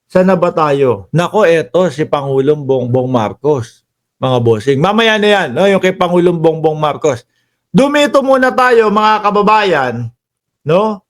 Sana ba tayo? Nako, eto si Pangulong Bongbong Marcos, mga bossing. Mamaya na yan, no? Yung kay Pangulong Bongbong Marcos. Dumito muna tayo, mga kababayan, no?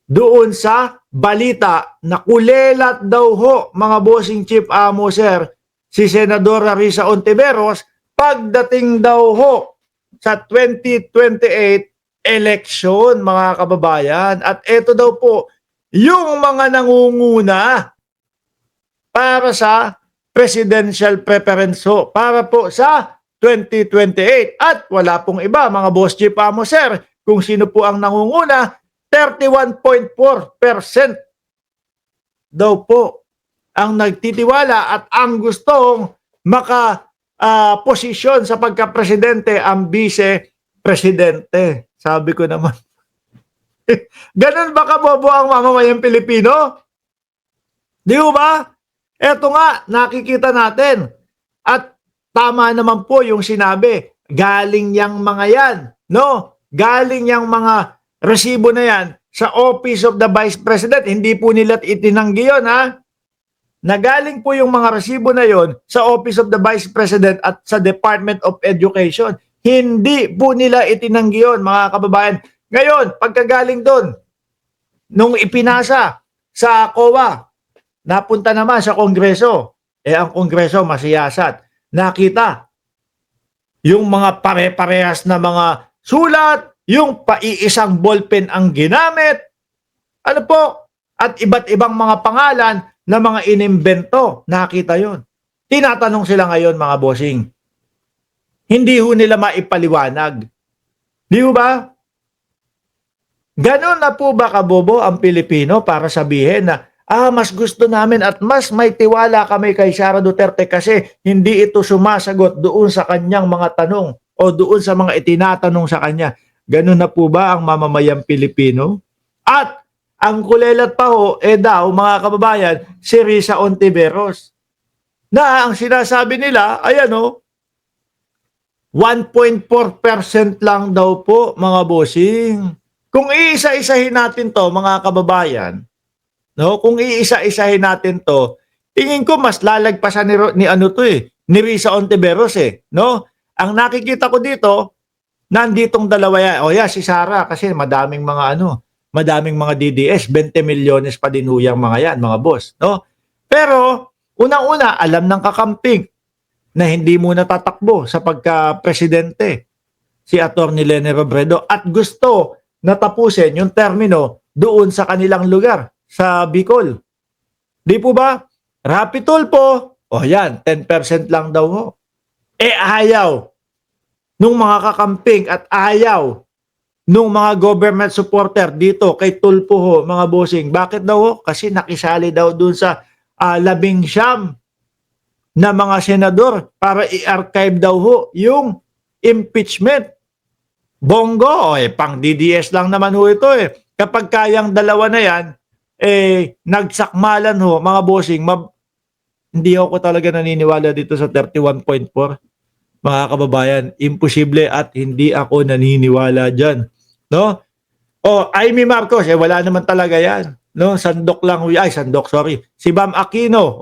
Doon sa balita na kulelat daw ho, mga bossing Chief Amo Sir, si Senadora Risa Ontiveros, pagdating daw ho sa 2028 election, mga kababayan. At ito daw po, yung mga nangunguna para sa presidential preference ho, para po sa 2028. At wala pong iba, mga boss Chief Amo Sir, kung sino po ang nangunguna, 31.4% daw po ang nagtitiwala at ang gustong posisyon sa pagka-presidente ang vice-presidente. Sabi ko naman, ganun ba kabobo ang mamamayang Pilipino? Di ba? Eto nga, nakikita natin. At tama naman po yung sinabi, galing yang mga yan, no? Galing yang mga resibo na yan sa Office of the Vice President. Hindi po nila itinanggi yun, ha? Nagaling po yung mga resibo na yon sa Office of the Vice President at sa Department of Education. Hindi po nila itinanggi yun, mga kababayan. Ngayon, pagkagaling doon, nung ipinasa sa COA, napunta naman sa Kongreso. Ang Kongreso masiyasat. Nakita yung mga pare-parehas na mga sulat, yung paiisang ballpen ang ginamit. Ano po? At iba't ibang mga pangalan na mga inimbento. Nakita yon. Tinatanong sila ngayon, mga bossing. Hindi ho nila maipaliwanag. Di ba? Ganon na po ba kabobo ang Pilipino para sabihin na mas gusto namin at mas may tiwala kami kay Sara Duterte kasi hindi ito sumasagot doon sa kanyang mga tanong o doon sa mga itinatanong sa kanya. Ganun na po ba ang mamamayang Pilipino? At ang kulelat pa ho, daw mga kababayan, si Risa Ontiveros. Na ang sinasabi nila, ayan o, 1.4% lang daw po, mga bossing. Kung iisa-isahin natin to, mga kababayan, no? Kung iisa-isahin natin to, tingin ko mas lalagpasan ni Risa Ontiveros no? Ang nakikita ko dito, nanditong dalawa yan. O si Sara kasi madaming mga DDS, 20 milyones pa din huyang mga yan, mga boss, no? Pero unang-una, alam ng kakamping na hindi muna tatakbo sa pagka-presidente si Atty. Leni Robredo at gusto na tapusin yung termino doon sa kanilang lugar sa Bicol. Di po ba? Rapi Tulfo, yan, 10% lang daw ho. Ayaw nung mga kakamping at ayaw nung mga government supporter dito kay Tulfo ho, mga bossing. Bakit daw ho? Kasi nakisali daw dun sa 19 na mga senador para i-archive daw ho yung impeachment. Bongo, pang DDS lang naman ho ito Kapag kayang dalawa na yan, nagsakmalan ho, mga bossing, hindi ako talaga naniniwala dito sa 31.4. Mga kababayan, imposible at hindi ako naniniwala dyan. No? Amy Marcos, wala naman talaga yan. No? Sandok lang, Si Bam Aquino,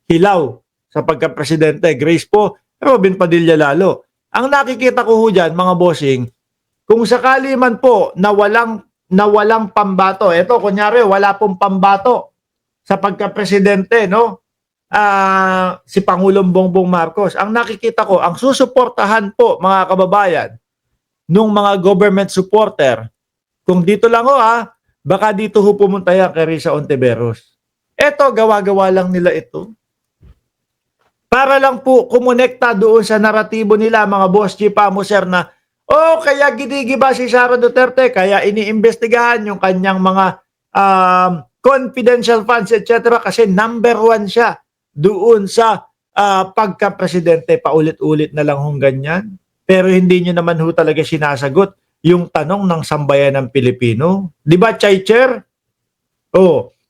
hilaw sa pagka-presidente. Grace po, Robin Padilla lalo. Ang nakikita ko ho dyan, mga bossing, kung sakali man po na walang pambato, kunyari, wala pong pambato sa pagka-presidente, no? Si Pangulong Bongbong Marcos. Ang nakikita ko, ang susuportahan po, mga kababayan, nung mga government supporter, kung dito lang baka dito ho pumunta yan kay Risa Ontiveros. Gawa-gawa lang nila ito. Para lang po kumonekta doon sa naratibo nila, mga boss Chief Amo Sir, na kaya ginigiba si Sara Duterte, kaya iniimbestigahan yung kanyang mga confidential funds, etc. Kasi number 1 siya doon sa pagka-presidente. Paulit-ulit na lang hong ganyan. Pero hindi nyo naman ho talaga sinasagot yung tanong ng sambayan ng Pilipino. Di ba, Chaicher?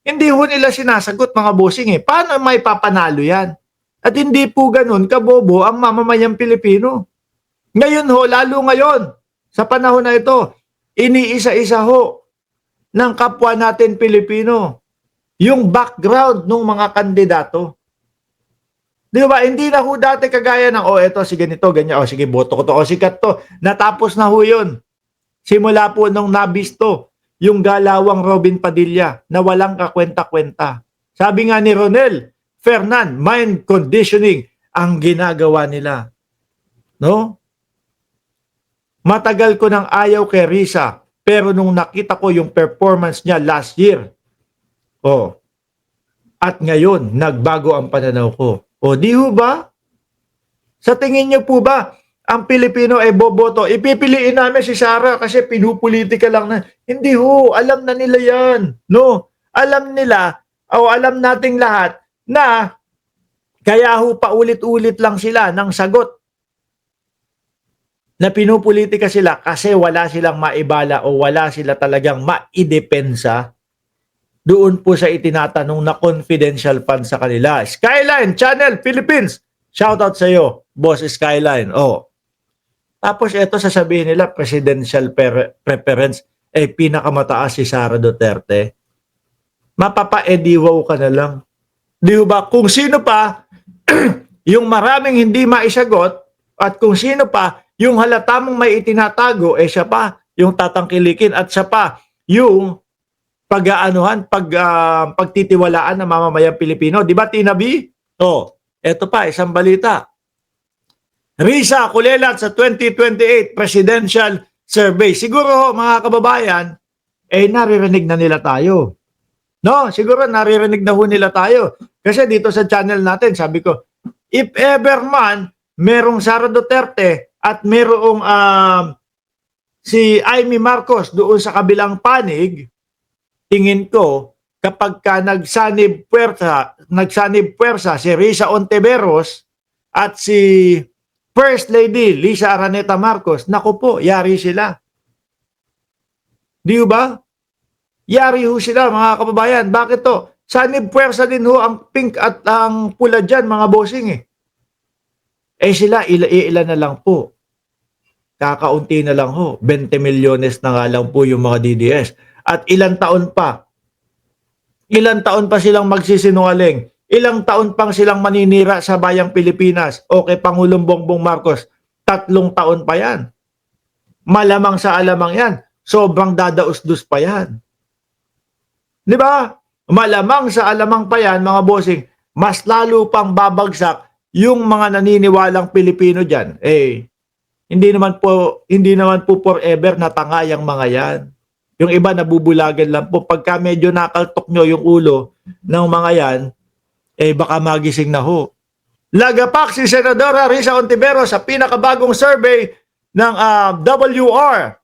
Hindi ho nila sinasagot, mga bossing Paano may papanalo yan? At hindi po ganun kabobo ang mamamayang Pilipino. Ngayon ho, lalo ngayon, sa panahon na ito, iniisa-isa ho ng kapwa natin Pilipino yung background ng mga kandidato. Di ba? Hindi na ho dati kagaya ng, eto, si ganito, ganyan, sige, boto ko to, sikat to. Natapos na ho yun. Simula po nung nabisto yung galawang Robin Padilla na walang kakwenta-kwenta. Sabi nga ni Ronel Fernan, mind conditioning ang ginagawa nila. No? Matagal ko nang ayaw kay Risa, pero nung nakita ko yung performance niya last year, at ngayon, nagbago ang pananaw ko. Di ho ba? Sa tingin niyo po ba, ang Pilipino ay boboto? Ipipiliin namin si Sara kasi pinupolitika lang na. Hindi ho, alam na nila yan. No? Alam nila, alam nating lahat na kaya ho paulit-ulit lang sila ng sagot na pinupolitika sila kasi wala silang maibala o wala sila talagang maidepensa doon po sa itinatanong na confidential fund sa kanila. Skyline Channel Philippines, shoutout sa iyo, Boss Skyline. Tapos ito sasabihin nila, presidential preference, pinakamataas si Sara Duterte. Mapapa-ediwaw ka na lang. Di ba? Kung sino pa, yung maraming hindi maisagot, at kung sino pa, yung halata mong may itinatago, siya pa yung tatangkilikin at siya pa yung pagtitiwalaan ng mamamayang Pilipino. Di ba, Tina B? Eto pa, isang balita. Risa kulelat sa 2028 presidential survey. Siguro, mga kababayan, naririnig na nila tayo. No, siguro naririnig na ho nila tayo. Kasi dito sa channel natin, sabi ko, if ever man, merong Sara Duterte at merong si Amy Marcos doon sa kabilang panig, tingin ko, kapag ka nagsanib puwersa si Risa Ontiveros at si First Lady Lisa Araneta Marcos, naku po, yari sila. Di ba? Yari ho sila, mga kababayan. Bakit to? Sanib puwersa din ho ang pink at ang pula dyan, mga bossing sila, ilan na lang po. Kakaunti na lang ho. 20 milyones na nga lang po yung mga DDS. At ilang taon pa silang magsisinungaling, ilang taon pang silang maninira sa bayang Pilipinas o kay Pangulong Bongbong Marcos, 3 taon pa yan. Malamang sa alamang yan, sobrang dadaus-dus pa yan. Di ba? Malamang sa alamang pa yan, mga bossing, mas lalo pang babagsak yung mga naniniwalang Pilipino dyan. Hindi naman po forever na tanga yung mga yan. Yung iba nabubulagan lang po. Pagka medyo nakaltok nyo yung ulo ng mga yan, baka magising na ho. Lagapak si Senadora Risa Ontiveros sa pinakabagong survey ng WR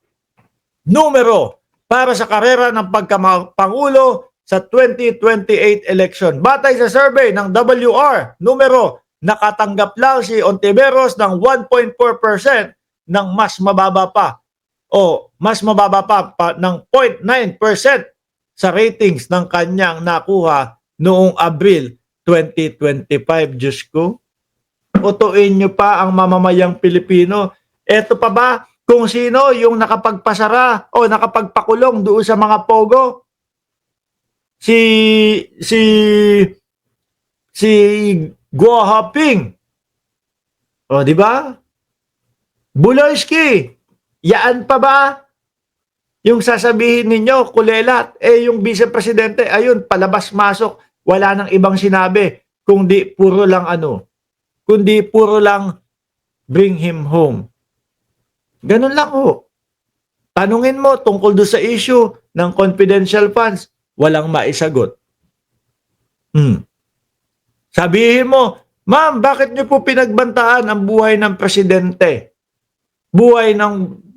numero para sa karera ng pagkapangulo sa 2028 election. Batay sa survey ng WR numero, nakatanggap lang si Ontiveros ng 1.4% ng mas mababa pa ng 0.9% sa ratings ng kanyang nakuha noong Abril 2025. Diyos ko, utuin nyo pa ang mamamayang Pilipino. Eto pa ba kung sino yung nakapagpasara o nakapagpakulong doon sa mga pogo? Si Guo Haping. Di ba? Buloyski. Yaan pa ba yung sasabihin ninyo, kulelat? Yung vice-presidente, ayun, palabas-masok, wala nang ibang sinabi, kundi puro lang bring him home. Ganun lang ho. Tanungin mo tungkol doon sa issue ng confidential funds, walang maisagot. Sabihin mo, ma'am, bakit niyo po pinagbantaan ang buhay ng presidente? Buhay ng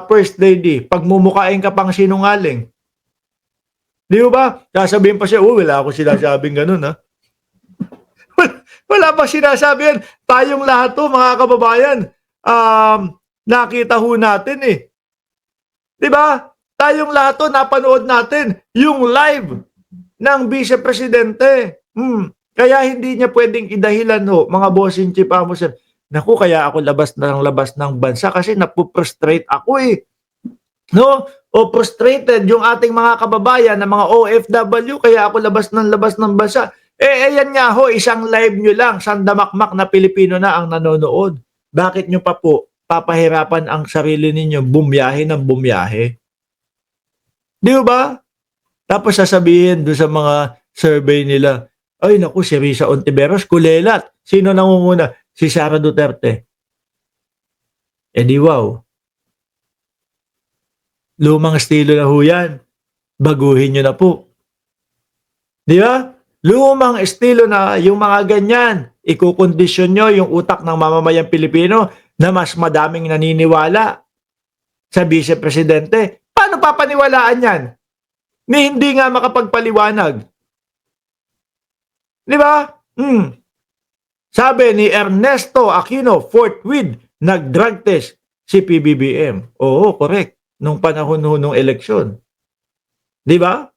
First Lady, pagmumukain ka pang sinungaling. Di ba? Sasabihin pa siya, wala ako sinasabing ganun, ha? Wala pa sinasabi yan. Tayong lahat to, mga kababayan, nakita ho natin Di ba? Tayong lahat to, napanood natin yung live ng vice-presidente. Kaya hindi niya pwedeng idahilan mga bossing Chief Amusan. Naku, kaya ako labas ng bansa kasi napuprostrate ako No? o frustrated yung ating mga kababayan na mga OFW kaya ako labas ng bansa. Ayan nga ho, isang live nyo lang, sandamakmak na Pilipino na ang nanonood. Bakit nyo pa po papahirapan ang sarili ninyo bumiyahe ng bumiyahe? Di ba? Tapos sasabihin doon sa mga survey nila, ay naku, si Risa Ontiveros, kulelat. Sino nangunguna? Si Sara Duterte. Di wow. Lumang estilo na ho yan. Baguhin nyo na po. Di ba? Lumang estilo na yung mga ganyan. Ikukondisyon nyo yung utak ng mamamayang Pilipino na mas madaming naniniwala sa vice-presidente. Paano papaniwalaan yan? Ni hindi nga makapagpaliwanag. Di ba? Sabi ni Ernesto Aquino forthwith nag-drug test si PBBM. Oo, correct. Nung panahon nung eleksyon. Di ba?